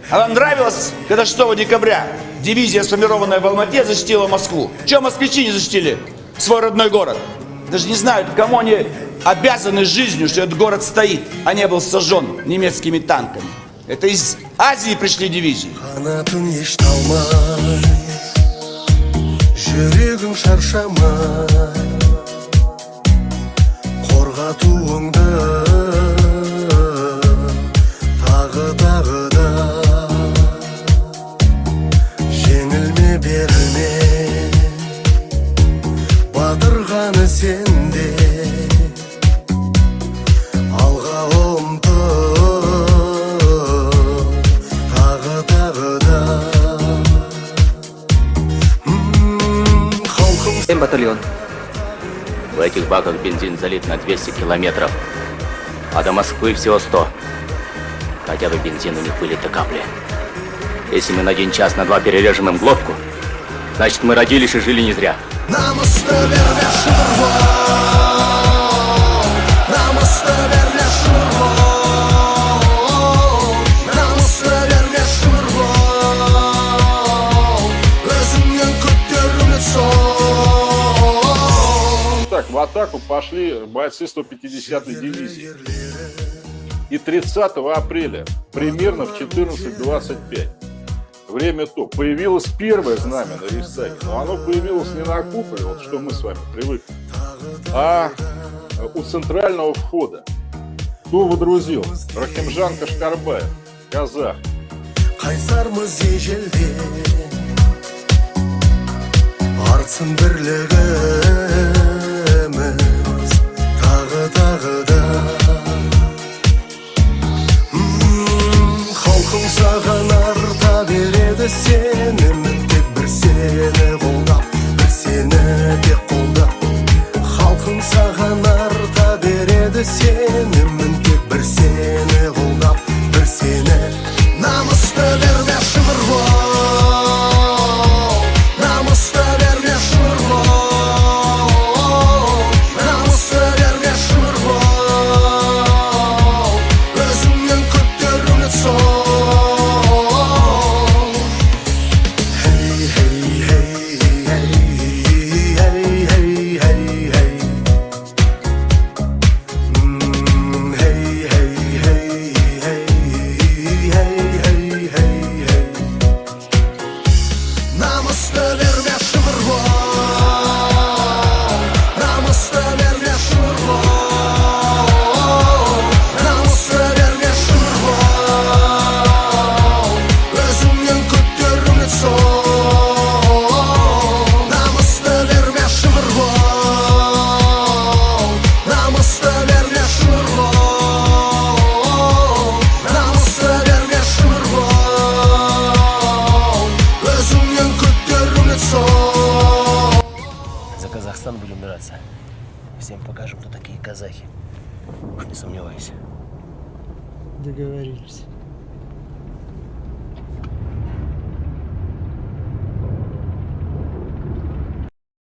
А вам нравилось, когда 6 декабря дивизия, сформированная в Алмате, защитила Москву? Чего москвичи не защитили свой родной город? Даже не знают, кому они обязаны жизнью, что этот город стоит, а не был сожжен немецкими танками. Это из Азии пришли дивизии. Батальон. В этих баках бензин залит на 200 километров, а до Москвы всего 100. Хотя бы бензин у них вылит-то капли. Если мы на 1 час, на 2 перережем им глотку, значит мы родились и жили не зря. В атаку пошли бойцы 150-й дивизии. И 30 апреля, примерно в 14:25, время то, появилось первое знамя на Рейхстаге. Но оно появилось не на куполе, вот что мы с вами привыкли, а у центрального входа. Кто водрузил? Рахимжан Кашкарбаев, казах. Халқың саған арта береді сенімін, тек бір сені қолдап, бір сені тек қолдап. Халқың саған арта береді сенімін, тек бір сені қолдап, бір сені. Намысты берме шымырлау, намысты берме шымырлау, намысты берме шымырлау, өзіңнен көптер үміт сол. За Казахстан будем драться. Всем покажем, кто такие казахи. Уж не сомневайся. Договорились.